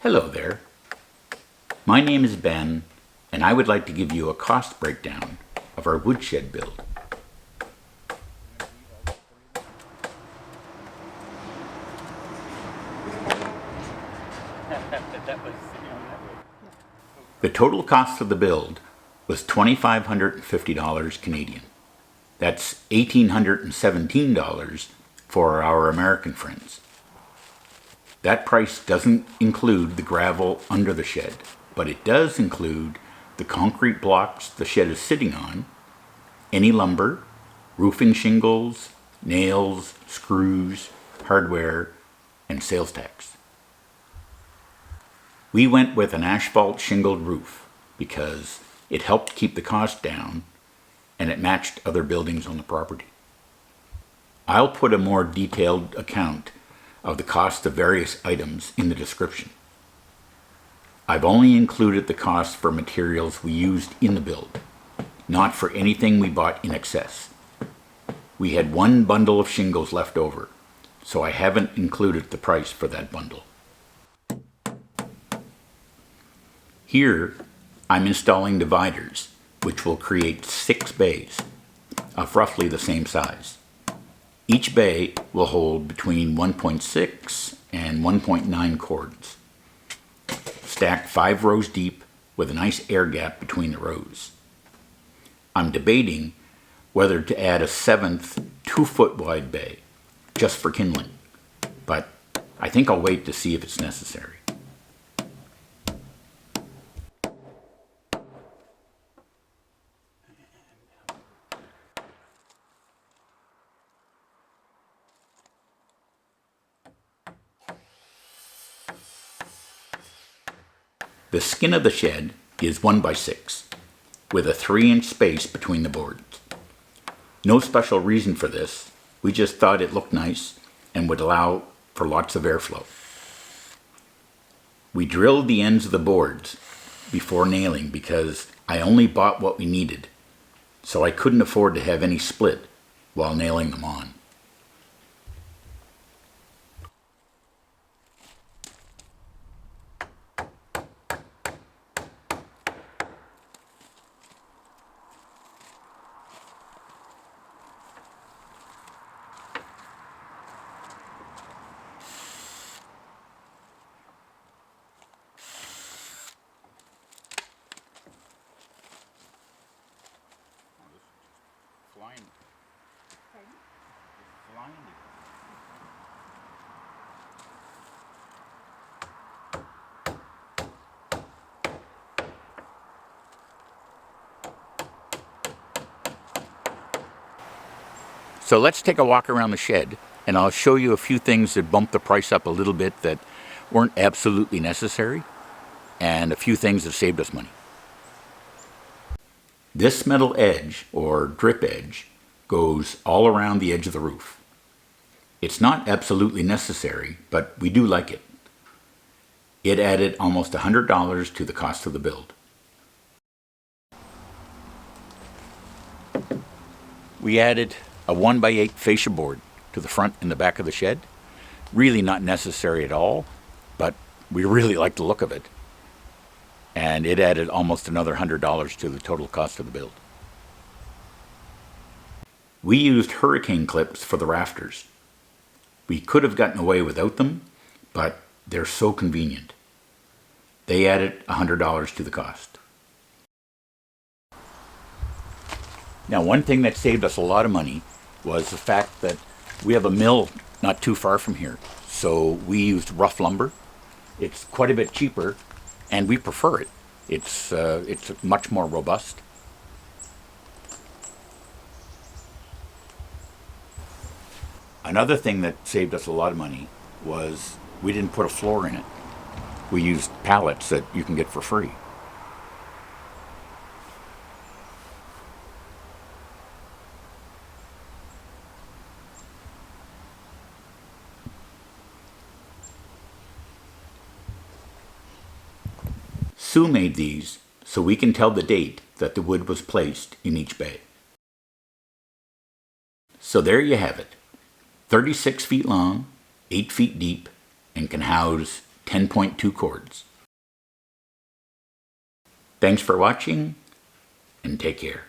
Hello there. My name is Ben, and I would like to give you a cost breakdown of our woodshed build. The total cost of the build was $2,550 Canadian. That's $1,817 for our American friends. That price doesn't include the gravel under the shed, but it does include the concrete blocks the shed is sitting on, any lumber, roofing shingles, nails, screws, hardware, and sales tax. We went with an asphalt shingled roof because it helped keep the cost down and it matched other buildings on the property. I'll put a more detailed account of the cost of various items in the description. I've only included the cost for materials we used in the build, not for anything we bought in excess. We had one bundle of shingles left over, so I haven't included the price for that bundle. Here, I'm installing dividers, which will create 6 bays of roughly the same size. Each bay will hold between 1.6 and 1.9 cords, stacked 5 rows deep with a nice air gap between the rows. I'm debating whether to add a 7th 2-foot wide bay just for kindling, but I think I'll wait to see if it's necessary. The skin of the shed is 1x6, with a 3-inch space between the boards. No special reason for this, we just thought it looked nice and would allow for lots of airflow. We drilled the ends of the boards before nailing because I only bought what we needed, so I couldn't afford to have any split while nailing them on. So let's take a walk around the shed, and I'll show you a few things that bumped the price up a little bit that weren't absolutely necessary, and a few things that saved us money. This metal edge, or drip edge, goes all around the edge of the roof. It's not absolutely necessary, but we do like it. It added almost $100 to the cost of the build. We added a 1x8 fascia board to the front and the back of the shed. Really not necessary at all, but we really like the look of it. And it added almost another $100 to the total cost of the build. We used hurricane clips for the rafters. We could have gotten away without them, but they're so convenient. They added $100 to the cost. Now, one thing that saved us a lot of money was the fact that we have a mill not too far from here. So we used rough lumber. It's quite a bit cheaper, and we prefer it. It's much more robust. Another thing that saved us a lot of money was we didn't put a floor in it. We used pallets that you can get for free. Sue made these so we can tell the date that the wood was placed in each bay. So there you have it. 36 feet long, 8 feet deep, and can house 10.2 cords. Thanks for watching, and take care.